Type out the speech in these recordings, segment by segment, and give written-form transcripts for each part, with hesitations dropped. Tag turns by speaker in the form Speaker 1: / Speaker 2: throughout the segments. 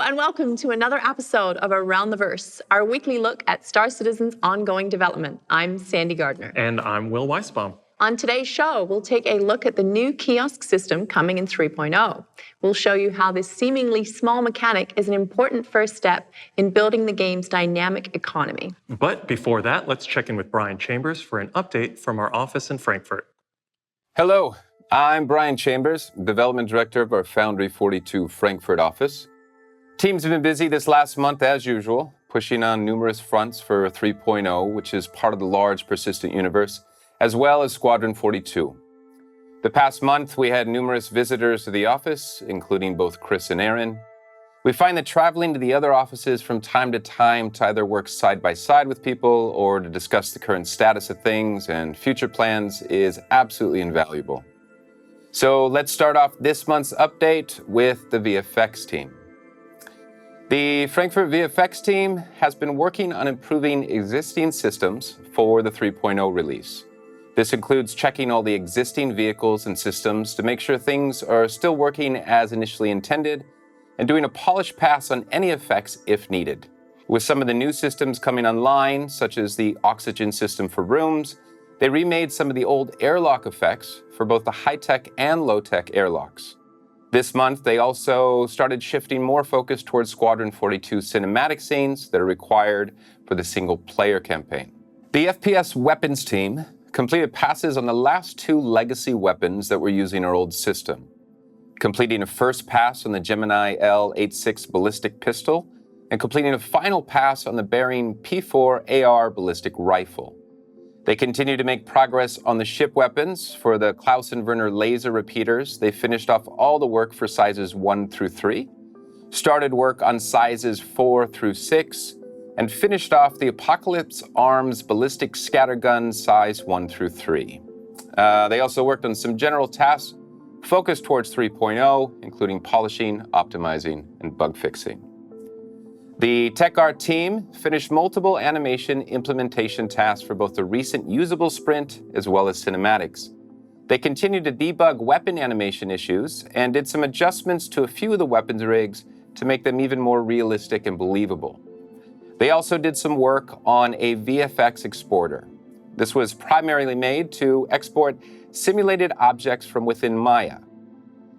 Speaker 1: Hello and welcome to another episode of Around the Verse, our weekly look at Star Citizen's ongoing development. I'm Sandy Gardner.
Speaker 2: And I'm Will Weisbaum.
Speaker 1: On today's show, we'll take a look at the new Kiosk system coming in 3.0. We'll show you how this seemingly small mechanic is an important first step in building the game's dynamic economy.
Speaker 2: But before that, let's check in with Brian Chambers for an update from our office in Frankfurt.
Speaker 3: Hello, I'm Brian Chambers, Development Director of our Foundry 42 Frankfurt office. Teams have been busy this last month as usual, pushing on numerous fronts for 3.0, which is part of the large persistent universe, as well as Squadron 42. The past month, we had numerous visitors to the office, including both Chris and Aaron. We find that traveling to the other offices from time to time to either work side by side with people or to discuss the current status of things and future plans is absolutely invaluable. So let's start off this month's update with the VFX team. The Frankfurt VFX team has been working on improving existing systems for the 3.0 release. This includes checking all the existing vehicles and systems to make sure things are still working as initially intended and doing a polished pass on any effects if needed. With some of the new systems coming online, such as the oxygen system for rooms, they remade some of the old airlock effects for both the high-tech and low-tech airlocks. This month, they also started shifting more focus towards Squadron 42 cinematic scenes that are required for the single-player campaign. The FPS weapons team completed passes on the last two legacy weapons that were using our old system, completing a first pass on the Gemini L86 ballistic pistol and completing a final pass on the Bearing P4 AR ballistic rifle. They continue to make progress on the ship weapons. For the Klaus and Werner laser repeaters, they finished off all the work for sizes 1 through 3, started work on sizes 4 through 6, and finished off the Apocalypse Arms ballistic scattergun size 1 through 3. They also worked on some general tasks focused towards 3.0, including polishing, optimizing, and bug fixing. The Tech Art team finished multiple animation implementation tasks for both the recent usable sprint as well as cinematics. They continued to debug weapon animation issues and did some adjustments to a few of the weapons rigs to make them even more realistic and believable. They also did some work on a VFX exporter. This was primarily made to export simulated objects from within Maya.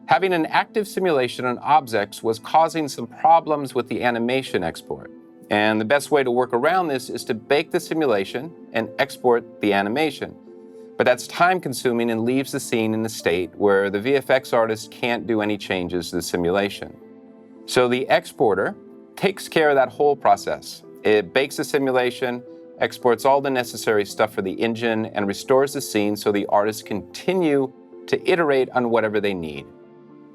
Speaker 3: Having an active simulation on objects was causing some problems with the animation export. And the best way to work around this is to bake the simulation and export the animation. But that's time-consuming and leaves the scene in a state where the VFX artist can't do any changes to the simulation. So the exporter takes care of that whole process. It bakes the simulation, exports all the necessary stuff for the engine, and restores the scene so the artists continue to iterate on whatever they need.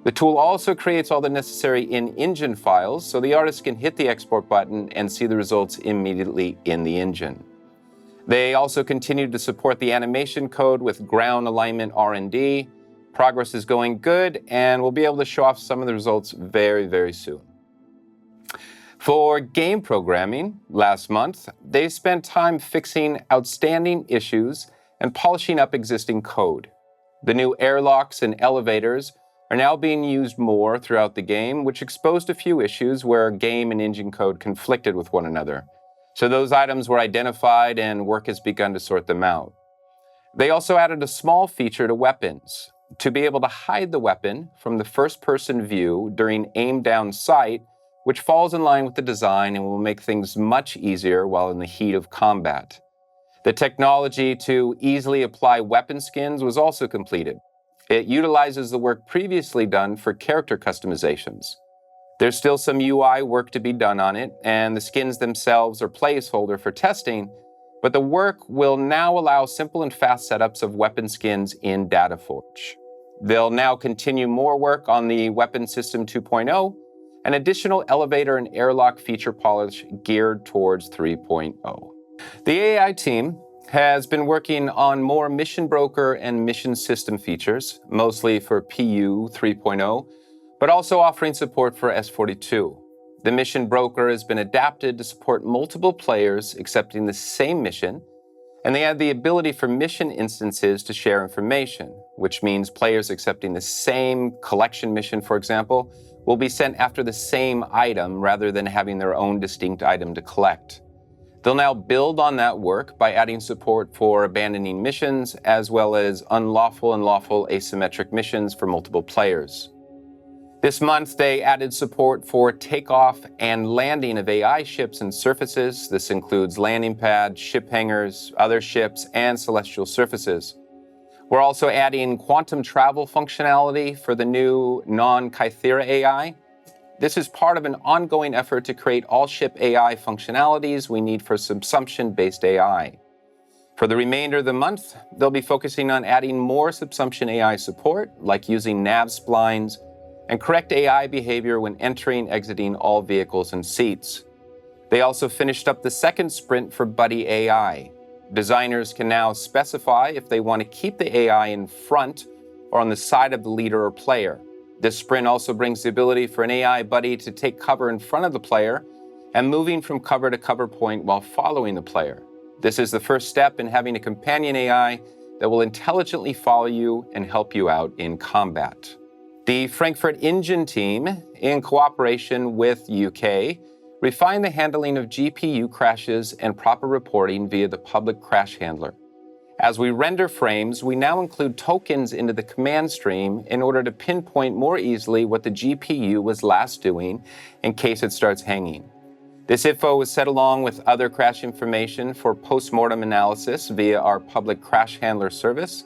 Speaker 3: The tool also creates all the necessary in-engine files so the artist can hit the export button and see the results immediately in the engine. They also continue to support the animation code with ground alignment R&D. Progress is going good, and we'll be able to show off some of the results very, very soon. For game programming, last month, they spent time fixing outstanding issues and polishing up existing code. The new airlocks and elevators are now being used more throughout the game, which exposed a few issues where game and engine code conflicted with one another. So those items were identified and work has begun to sort them out. They also added a small feature to weapons. To be able to hide the weapon from the first-person view during aim-down sight, which falls in line with the design and will make things much easier while in the heat of combat. The technology to easily apply weapon skins was also completed. It utilizes the work previously done for character customizations. There's still some UI work to be done on it, and the skins themselves are placeholder for testing, but the work will now allow simple and fast setups of weapon skins in DataForge. They'll now continue more work on the Weapon System 2.0, an additional elevator and airlock feature polish geared towards 3.0. The AI team has been working on more mission broker and mission system features, mostly for PU 3.0, but also offering support for S42. The mission broker has been adapted to support multiple players accepting the same mission, and they have the ability for mission instances to share information, which means players accepting the same collection mission, for example, will be sent after the same item rather than having their own distinct item to collect. They'll now build on that work by adding support for abandoning missions, as well as unlawful and lawful asymmetric missions for multiple players. This month, they added support for takeoff and landing of AI ships and surfaces. This includes landing pads, ship hangars, other ships, and celestial surfaces. We're also adding quantum travel functionality for the new non-Kythera AI. This is part of an ongoing effort to create all ship AI functionalities we need for subsumption-based AI. For the remainder of the month, they'll be focusing on adding more subsumption AI support, like using nav splines, and correct AI behavior when entering, exiting all vehicles and seats. They also finished up the second sprint for Buddy AI. Designers can now specify if they want to keep the AI in front or on the side of the leader or player. This sprint also brings the ability for an AI buddy to take cover in front of the player and moving from cover to cover point while following the player. This is the first step in having a companion AI that will intelligently follow you and help you out in combat. The Frankfurt Engine team, in cooperation with UK, refined the handling of GPU crashes and proper reporting via the public crash handler. As we render frames, we now include tokens into the command stream in order to pinpoint more easily what the GPU was last doing in case it starts hanging. This info was set along with other crash information for post-mortem analysis via our public crash handler service,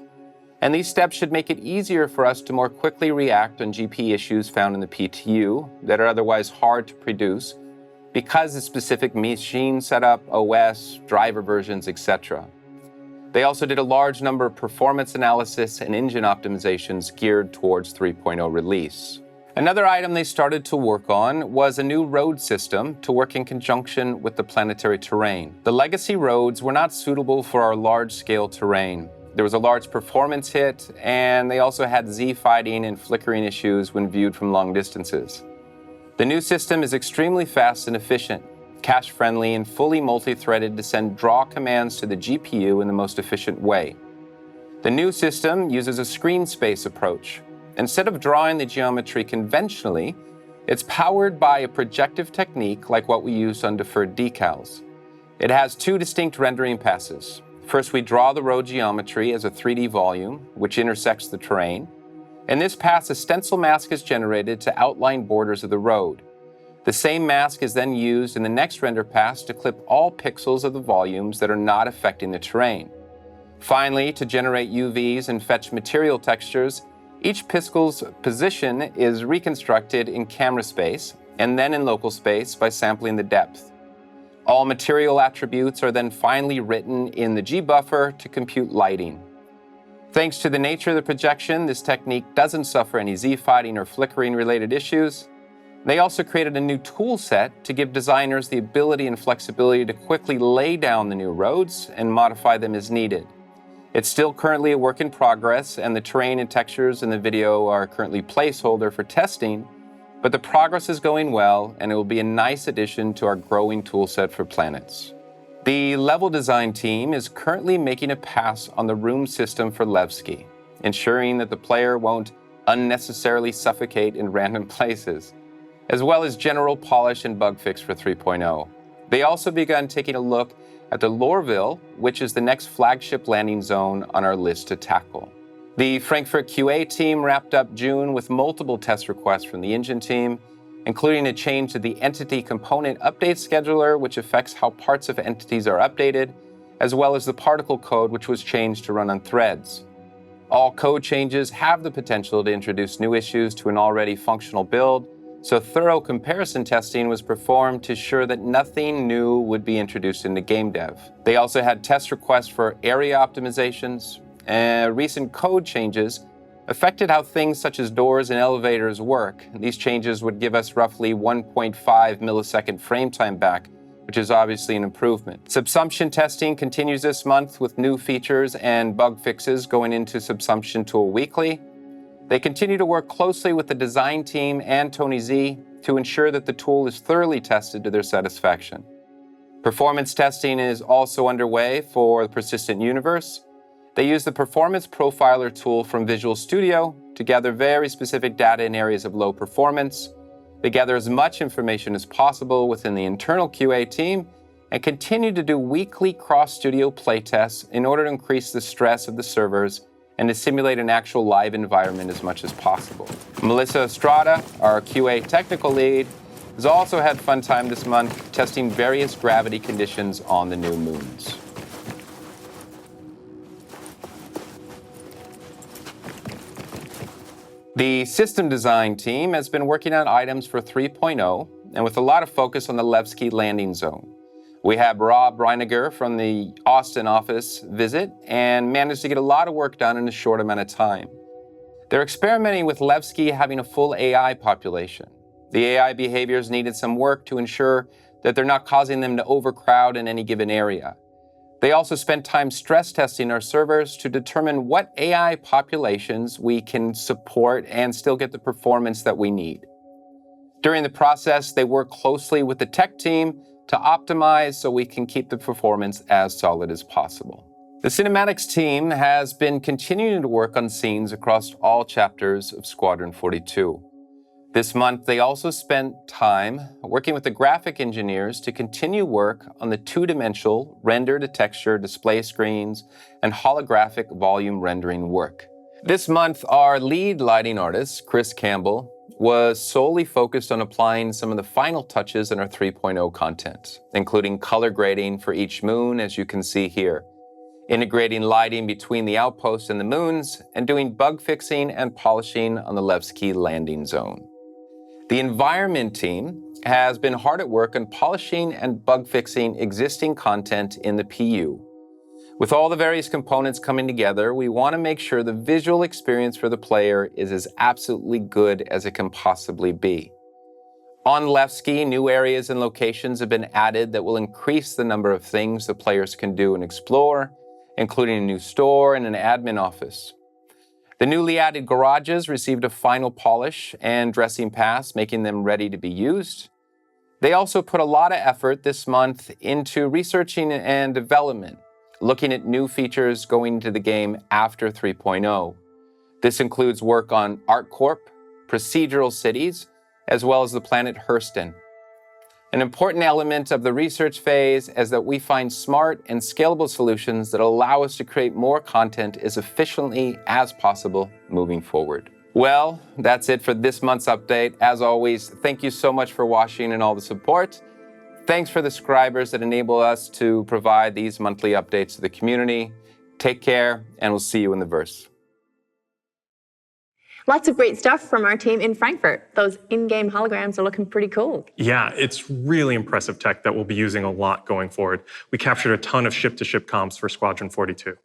Speaker 3: and these steps should make it easier for us to more quickly react on GP issues found in the PTU that are otherwise hard to produce because of specific machine setup, OS, driver versions, etc. They also did a large number of performance analysis and engine optimizations geared towards 3.0 release. Another item they started to work on was a new road system to work in conjunction with the planetary terrain. The legacy roads were not suitable for our large-scale terrain. There was a large performance hit, and they also had Z-fighting and flickering issues when viewed from long distances. The new system is extremely fast and efficient, cache-friendly, and fully multi-threaded to send draw commands to the GPU in the most efficient way. The new system uses a screen space approach. Instead of drawing the geometry conventionally, it's powered by a projective technique like what we use on deferred decals. It has two distinct rendering passes. First, we draw the road geometry as a 3D volume, which intersects the terrain. In this pass, a stencil mask is generated to outline borders of the road. The same mask is then used in the next render pass to clip all pixels of the volumes that are not affecting the terrain. Finally, to generate UVs and fetch material textures, each pixel's position is reconstructed in camera space and then in local space by sampling the depth. All material attributes are then finally written in the G-buffer to compute lighting. Thanks to the nature of the projection, this technique doesn't suffer any Z-fighting or flickering related issues. They also created a new tool set to give designers the ability and flexibility to quickly lay down the new roads and modify them as needed. It's still currently a work in progress, and the terrain and textures in the video are currently placeholder for testing, but the progress is going well, and it will be a nice addition to our growing toolset for planets. The level design team is currently making a pass on the room system for Levski, ensuring that the player won't unnecessarily suffocate in random places, as well as general polish and bug fix for 3.0. They also begun taking a look at the Lorville, which is the next flagship landing zone on our list to tackle. The Frankfurt QA team wrapped up June with multiple test requests from the engine team, including a change to the entity component update scheduler, which affects how parts of entities are updated, as well as the particle code, which was changed to run on threads. All code changes have the potential to introduce new issues to an already functional build, so thorough comparison testing was performed to ensure that nothing new would be introduced into game dev. They also had test requests for area optimizations. Recent code changes affected how things such as doors and elevators work. These changes would give us roughly 1.5 millisecond frame time back, which is obviously an improvement. Subsumption testing continues this month with new features and bug fixes going into Subsumption Tool weekly. They continue to work closely with the design team and Tony Z to ensure that the tool is thoroughly tested to their satisfaction. Performance testing is also underway for the Persistent Universe. They use the Performance Profiler tool from Visual Studio to gather very specific data in areas of low performance, They gather as much information as possible within the internal QA team and continue to do weekly cross-studio playtests in order to increase the stress of the servers and to simulate an actual live environment as much as possible. Melissa Estrada, our QA technical lead, has also had fun time this month testing various gravity conditions on the new moons. The system design team has been working on items for 3.0 and with a lot of focus on the Levski landing zone. We had Rob Reiniger from the Austin office visit and managed to get a lot of work done in a short amount of time. They're experimenting with Levski having a full AI population. The AI behaviors needed some work to ensure that they're not causing them to overcrowd in any given area. They also spent time stress testing our servers to determine what AI populations we can support and still get the performance that we need. During the process, they worked closely with the tech team to optimize so we can keep the performance as solid as possible. The cinematics team has been continuing to work on scenes across all chapters of Squadron 42. This month, they also spent time working with the graphic engineers to continue work on the two-dimensional render-to-texture display screens and holographic volume rendering work. This month, our lead lighting artist, Chris Campbell, was solely focused on applying some of the final touches in our 3.0 content, including color grading for each moon, as you can see here, integrating lighting between the outposts and the moons, and doing bug fixing and polishing on the Levski landing zone. The environment team has been hard at work on polishing and bug fixing existing content in the PU. With all the various components coming together, we want to make sure the visual experience for the player is as absolutely good as it can possibly be. On Levski, new areas and locations have been added that will increase the number of things the players can do and explore, including a new store and an admin office. The newly added garages received a final polish and dressing pass, making them ready to be used. They also put a lot of effort this month into researching and development, looking at new features going into the game after 3.0. This includes work on ArtCorp, procedural cities, as well as the planet Hurston. An important element of the research phase is that we find smart and scalable solutions that allow us to create more content as efficiently as possible moving forward. Well, that's it for this month's update. As always, thank you so much for watching and all the support. Thanks for the subscribers that enable us to provide these monthly updates to the community. Take care, and we'll see you in the verse.
Speaker 1: Lots of great stuff from our team in Frankfurt. Those in-game holograms are looking pretty cool.
Speaker 2: Yeah, it's really impressive tech that we'll be using a lot going forward. We captured a ton of ship-to-ship comms for Squadron 42.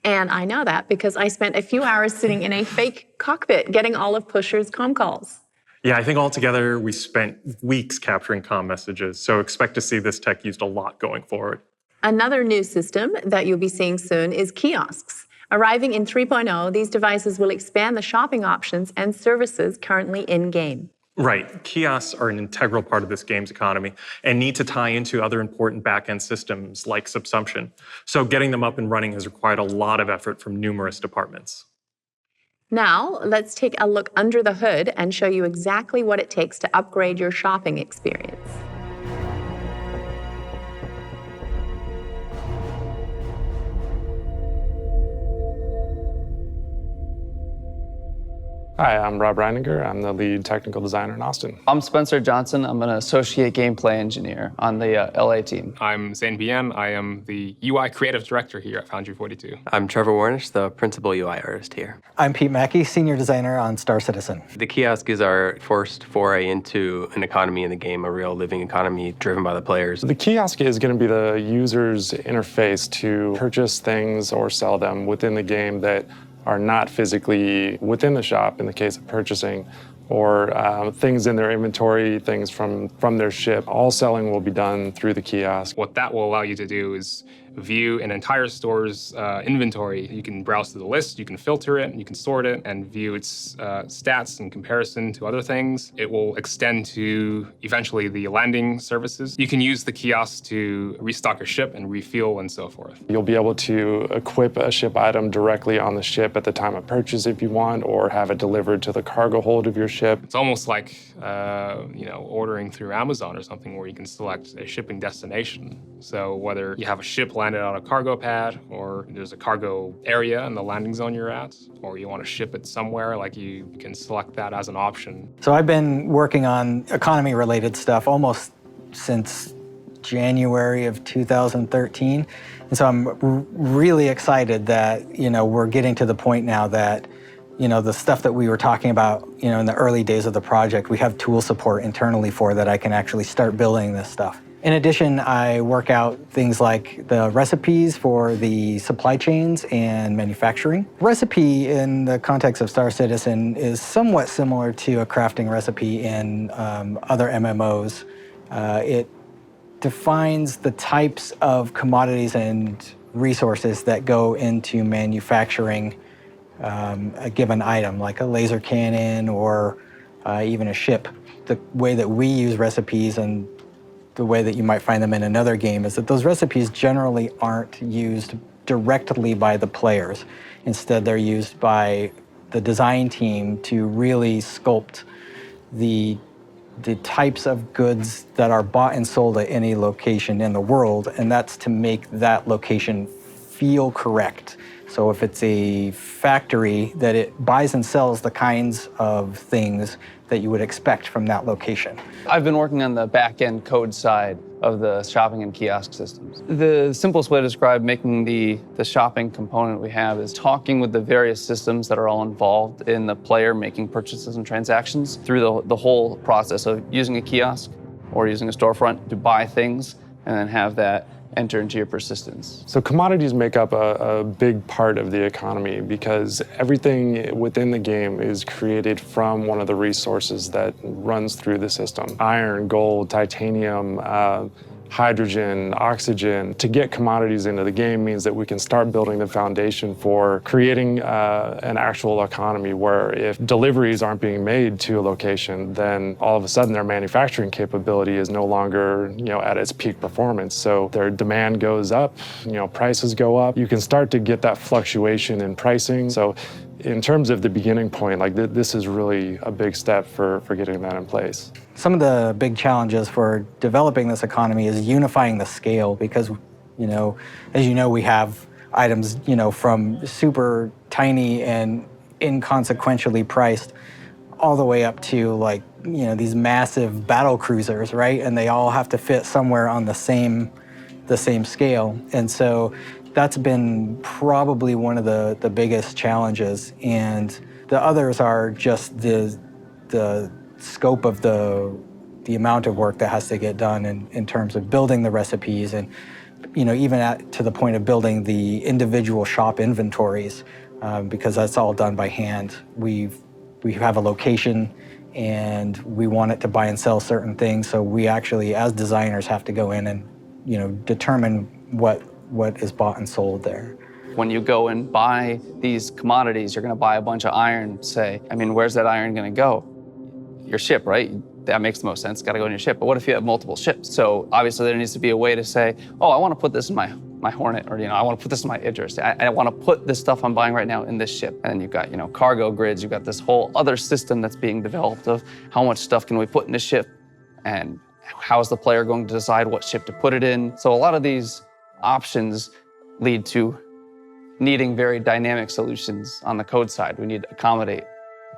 Speaker 1: And I know that because I spent a few hours sitting in a fake cockpit getting all of Pusher's comm calls.
Speaker 2: Yeah, I think altogether we spent weeks capturing comm messages, so expect to see this tech used a lot going forward.
Speaker 1: Another new system that you'll be seeing soon is Kiosks. Arriving in 3.0, these devices will expand the shopping options and services currently in-game.
Speaker 2: Right. Kiosks are an integral part of this game's economy and need to tie into other important back-end systems like subsumption. So getting them up and running has required a lot of effort from numerous departments.
Speaker 1: Now, let's take a look under the hood and show you exactly what it takes to upgrade your shopping experience.
Speaker 4: Hi, I'm Rob Reiniger. I'm the lead technical designer in Austin.
Speaker 5: I'm Spencer Johnson. I'm an associate gameplay engineer on the LA team.
Speaker 6: I'm Zane Bien. I am the UI creative director here at Foundry 42.
Speaker 7: I'm Trevor Warnish, the principal UI artist here.
Speaker 8: I'm Pete Mackey, senior designer on Star Citizen.
Speaker 7: The kiosk is our first foray into an economy in the game, a real living economy driven by the players.
Speaker 4: The kiosk is going to be the user's interface to purchase things or sell them within the game that are not physically within the shop in the case of purchasing, or things in their inventory, things from their ship. All selling will be done through the kiosk.
Speaker 6: What that will allow you to do is view an entire store's inventory. You can browse through the list, you can filter it, you can sort it, and view its stats in comparison to other things. It will extend to eventually the landing services. You can use the kiosks to restock your ship and refuel and so forth.
Speaker 4: You'll be able to equip a ship item directly on the ship at the time of purchase if you want, or have it delivered to the cargo hold of your ship.
Speaker 6: It's almost like ordering through Amazon or something, where you can select a shipping destination. So whether you have a ship landed on a cargo pad, or there's a cargo area in the landing zone you're at, or you want to ship it somewhere, like you can select that as an option.
Speaker 8: So I've been working on economy-related stuff almost since January of 2013. And so I'm really excited that, we're getting to the point now that, the stuff that we were talking about, in the early days of the project, we have tool support internally for that I can actually start building this stuff. In addition, I work out things like the recipes for the supply chains and manufacturing. Recipe in the context of Star Citizen is somewhat similar to a crafting recipe in other MMOs. It defines the types of commodities and resources that go into manufacturing a given item, like a laser cannon or even a ship. The way that we use recipes and the way that you might find them in another game is that those recipes generally aren't used directly by the players. Instead, they're used by the design team to really sculpt the types of goods that are bought and sold at any location in the world, and that's to make that location feel correct. So if it's a factory, that it buys and sells the kinds of things that you would expect from that location.
Speaker 5: I've been working on the back-end code side of the shopping and kiosk systems. The simplest way to describe making the shopping component we have is talking with the various systems that are all involved in the player making purchases and transactions through the whole process of using a kiosk or using a storefront to buy things and then have that enter into your persistence.
Speaker 4: So commodities make up a big part of the economy because everything within the game is created from one of the resources that runs through the system. Iron, gold, titanium, hydrogen, oxygen. To get commodities into the game means that we can start building the foundation for creating an actual economy where if deliveries aren't being made to a location, then all of a sudden their manufacturing capability is no longer, at its peak performance. So their demand goes up, prices go up. You can start to get that fluctuation in pricing. So in terms of the beginning point, this is really a big step for getting that in place.
Speaker 8: Some of the big challenges for developing this economy is unifying the scale because, as you know, we have items, from super tiny and inconsequentially priced all the way up to these massive battle cruisers, right? And they all have to fit somewhere on the same scale. And so that's been probably one of the biggest challenges. And the others are just the scope of the amount of work that has to get done in terms of building the recipes and, even to the point of building the individual shop inventories, because that's all done by hand. We have a location and we want it to buy and sell certain things. So we actually, as designers, have to go in and, determine what is bought and sold there.
Speaker 5: When you go and buy these commodities, you're going to buy a bunch of iron, say, where's that iron going to go? Your ship, right? That makes the most sense. Got to go in your ship. But what if you have multiple ships? So obviously there needs to be a way to say, oh, I want to put this in my Hornet, or I want to put this in my Idris. I want to put this stuff I'm buying right now in this ship. And then you've got cargo grids. You've got this whole other system that's being developed of how much stuff can we put in the ship, and how is the player going to decide what ship to put it in. So a lot of these options lead to needing very dynamic solutions on the code side. We need to accommodate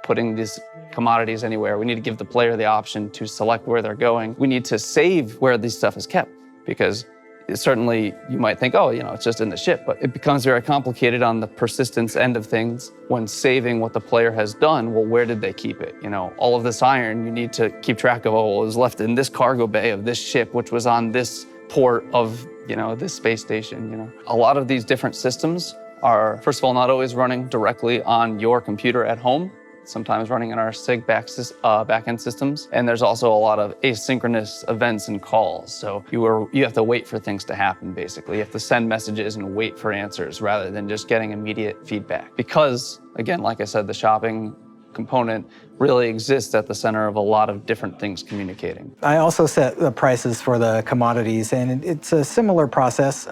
Speaker 5: putting these commodities anywhere. We need to give the player the option to select where they're going. We need to save where this stuff is kept, because certainly you might think, oh, it's just in the ship, but it becomes very complicated on the persistence end of things when saving what the player has done. Well, where did they keep it? All of this iron, you need to keep track of, oh, it was left in this cargo bay of this ship, which was on this port of, this space station, A lot of these different systems are, first of all, not always running directly on your computer at home. sometimes running in our SIG backend systems. And there's also a lot of asynchronous events and calls. So you have to wait for things to happen, basically. You have to send messages and wait for answers rather than just getting immediate feedback. Because, again, like I said, the shopping component really exists at the center of a lot of different things communicating.
Speaker 8: I also set the prices for the commodities, and it's a similar process.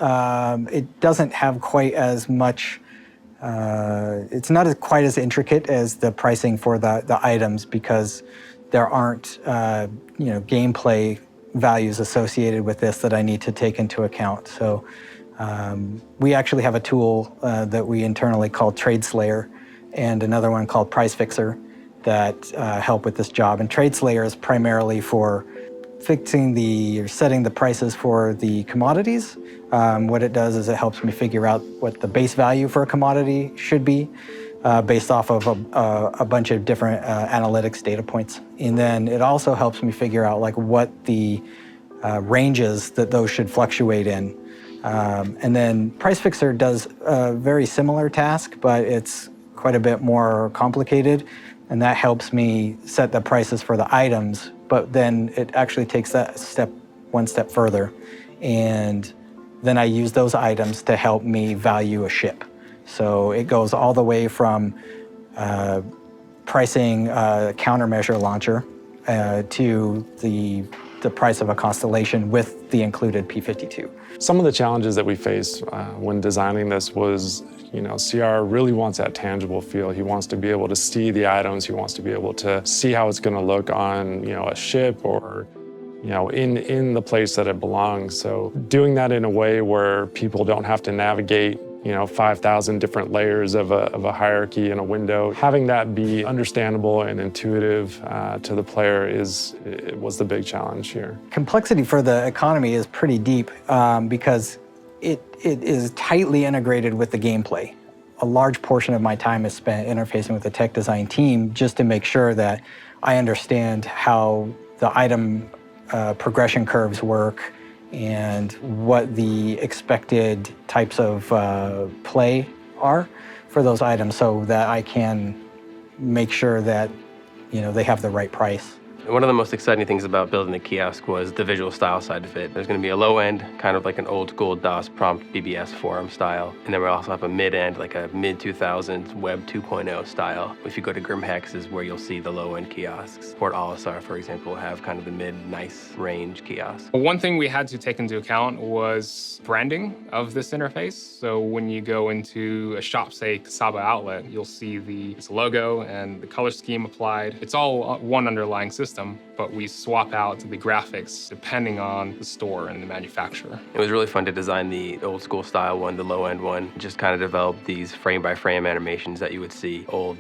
Speaker 8: It doesn't have quite as much, it's not quite as intricate as the pricing for the items because there aren't gameplay values associated with this that I need to take into account. So we actually have a tool that we internally call Trade Slayer and another one called Price Fixer that help with this job. And Trade Slayer is primarily for setting the prices for the commodities. What it does is it helps me figure out what the base value for a commodity should be based off of a bunch of different analytics data points. And then it also helps me figure out like what the ranges that those should fluctuate in. And then Price Fixer does a very similar task, but it's quite a bit more complicated, and that helps me set the prices for the items, but then it actually takes that one step further, and then I use those items to help me value a ship. So it goes all the way from pricing a countermeasure launcher to the price of a constellation with the included P-52.
Speaker 4: Some of the challenges that we faced when designing this was, CR really wants that tangible feel. He wants to be able to see the items. He wants to be able to see how it's going to look on, a ship or, in the place that it belongs. So doing that in a way where people don't have to navigate 5,000 different layers of a hierarchy in a window. Having that be understandable and intuitive to the player was the big challenge here.
Speaker 8: Complexity for the economy is pretty deep because it is tightly integrated with the gameplay. A large portion of my time is spent interfacing with the tech design team just to make sure that I understand how the item progression curves work and what the expected types of play are for those items so that I can make sure that they have the right price.
Speaker 7: One of the most exciting things about building the kiosk was the visual style side of it. There's going to be a low end, kind of like an old school DOS prompt BBS forum style. And then we also have a mid end, like a mid 2000s Web 2.0 style. If you go to Grimhex is where you'll see the low end kiosks. Port Olisar, for example, will have kind of the mid nice range kiosk.
Speaker 6: One thing we had to take into account was branding of this interface. So when you go into a shop, say Kasaba outlet, you'll see its logo and the color scheme applied. It's all one underlying system, but we swap out the graphics depending on the store and the manufacturer.
Speaker 7: It was really fun to design the old school style one, the low end one, just kind of develop these frame by frame animations that you would see old,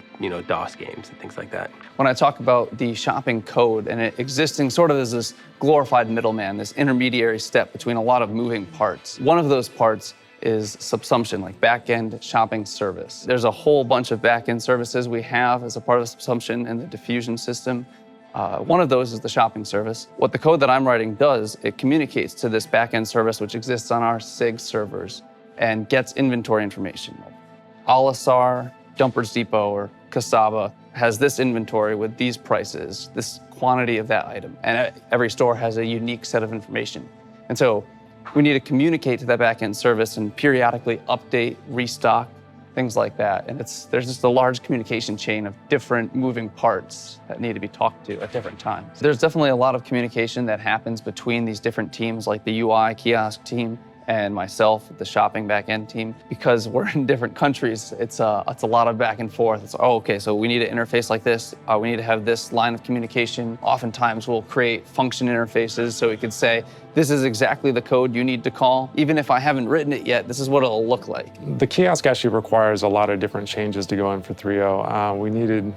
Speaker 7: DOS games and things like that.
Speaker 5: When I talk about the shopping code and it existing sort of as this glorified middleman, this intermediary step between a lot of moving parts, one of those parts is subsumption, like back-end shopping service. There's a whole bunch of back-end services we have as a part of subsumption in the diffusion system. One of those is the shopping service. What the code that I'm writing does, it communicates to this back-end service which exists on our SIG servers and gets inventory information. Olisar, Dumpers Depot, or Kasaba has this inventory with these prices, this quantity of that item. And every store has a unique set of information. And so we need to communicate to that back-end service and periodically update, restock, things like that. And there's just a large communication chain of different moving parts that need to be talked to at different times. There's definitely a lot of communication that happens between these different teams, like the UI kiosk team and myself, the shopping back-end team, because we're in different countries. It's a lot of back and forth. It's, okay, so we need to interface like this. We need to have this line of communication. Oftentimes we'll create function interfaces so we could say, this is exactly the code you need to call. Even if I haven't written it yet, this is what it'll look like.
Speaker 4: The kiosk actually requires a lot of different changes to go in for 3.0. We needed,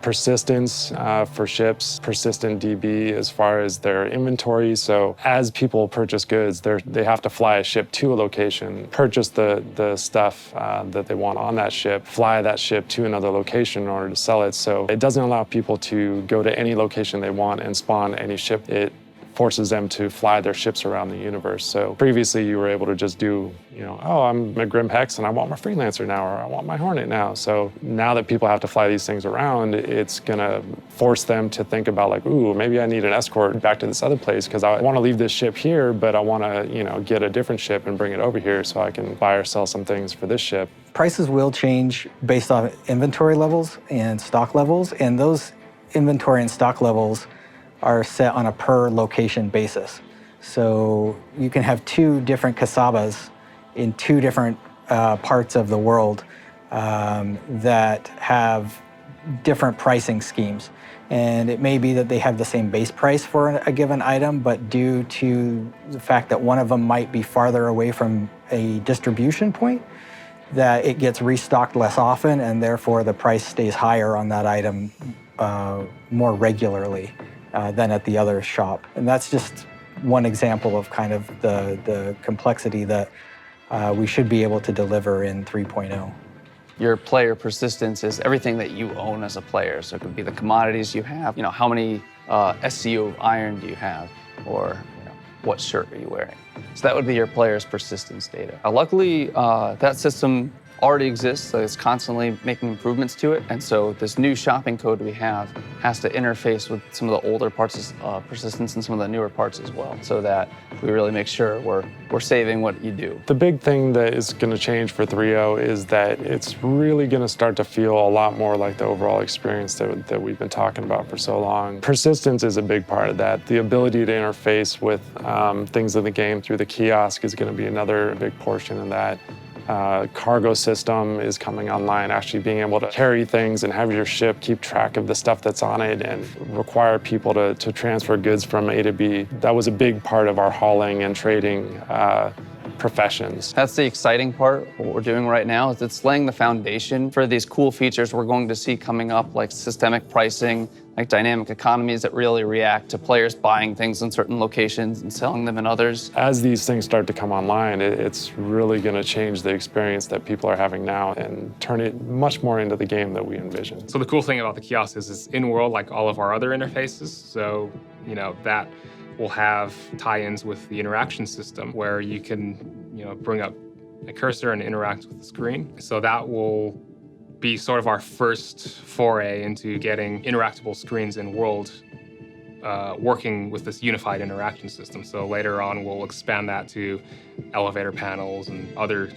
Speaker 4: persistence for ships, persistent DB as far as their inventory. So as people purchase goods, they have to fly a ship to a location, purchase the stuff that they want on that ship, fly that ship to another location in order to sell it. So it doesn't allow people to go to any location they want and spawn any ship. It forces them to fly their ships around the universe. So previously you were able to just do, oh, I'm a Grim Hex and I want my Freelancer now, or I want my Hornet now. So now that people have to fly these things around, it's gonna force them to think about like, ooh, maybe I need an escort back to this other place because I want to leave this ship here, but I want to, get a different ship and bring it over here so I can buy or sell some things for this ship.
Speaker 8: Prices will change based on inventory levels and stock levels, and those inventory and stock levels are set on a per location basis. So you can have 2 different Casabas in 2 different parts of the world that have different pricing schemes. And it may be that they have the same base price for a given item, but due to the fact that one of them might be farther away from a distribution point, that it gets restocked less often, and therefore the price stays higher on that item more regularly than at the other shop. And that's just one example of kind of the complexity that we should be able to deliver in 3.0.
Speaker 5: Your player persistence is everything that you own as a player. So it could be the commodities you have, how many SCU of iron do you have, or what shirt are you wearing? So that would be your player's persistence data. Luckily, that system already exists, so it's constantly making improvements to it. And so this new shopping code we have has to interface with some of the older parts of persistence and some of the newer parts as well, so that we really make sure we're saving what you do.
Speaker 4: The big thing that is going to change for 3.0 is that it's really going to start to feel a lot more like the overall experience that we've been talking about for so long. Persistence is a big part of that. The ability to interface with things in the game through the kiosk is going to be another big portion of that. Cargo system is coming online, actually being able to carry things and have your ship keep track of the stuff that's on it and require people to transfer goods from A to B. That was a big part of our hauling and trading professions.
Speaker 5: That's the exciting part. What we're doing right now is it's laying the foundation for these cool features we're going to see coming up, like systemic pricing, like dynamic economies that really react to players buying things in certain locations and selling them in others.
Speaker 4: As these things start to come online, it's really going to change the experience that people are having now and turn it much more into the game that we envision.
Speaker 6: So the cool thing about the kiosk is it's in-world like all of our other interfaces. So, that will have tie-ins with the interaction system where you can, bring up a cursor and interact with the screen. So that will be sort of our first foray into getting interactable screens in world working with this unified interaction system. So later on, we'll expand that to elevator panels and other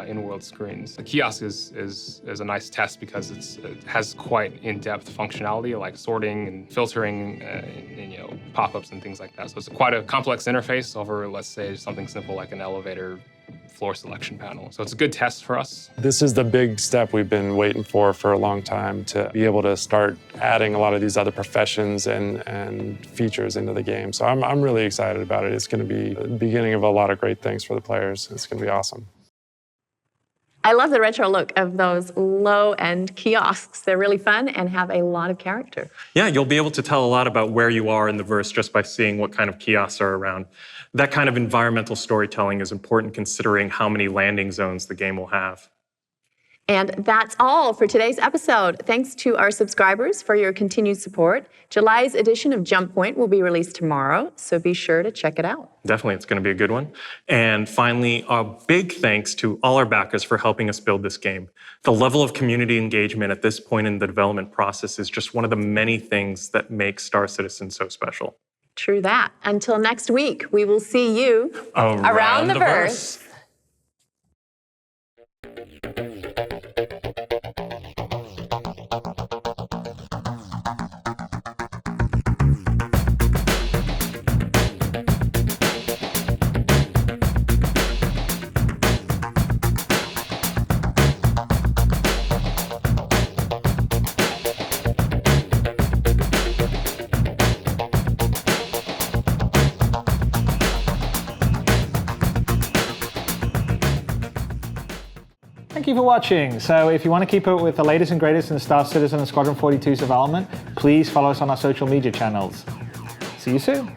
Speaker 6: in-world screens. The kiosk is a nice test because it has quite in-depth functionality like sorting and filtering and pop-ups and things like that. So it's quite a complex interface over, let's say, something simple like an elevator floor selection panel. So it's a good test for us.
Speaker 4: This is the big step we've been waiting for a long time, to be able to start adding a lot of these other professions and features into the game. So I'm really excited about it. It's going to be the beginning of a lot of great things for the players. It's going to be awesome.
Speaker 1: I love the retro look of those low-end kiosks. They're really fun and have a lot of character.
Speaker 2: Yeah, you'll be able to tell a lot about where you are in the verse just by seeing what kind of kiosks are around. That kind of environmental storytelling is important considering how many landing zones the game will have.
Speaker 1: And that's all for today's episode. Thanks to our subscribers for your continued support. July's edition of Jump Point will be released tomorrow, so be sure to check it out.
Speaker 2: Definitely, it's going to be a good one. And finally, a big thanks to all our backers for helping us build this game. The level of community engagement at this point in the development process is just one of the many things that make Star Citizen so special.
Speaker 1: True that. Until next week, we will see you around the verse.
Speaker 9: Thank you for watching. So if you want to keep up with the latest and greatest in Star Citizen and Squadron 42's development, please follow us on our social media channels. See you soon.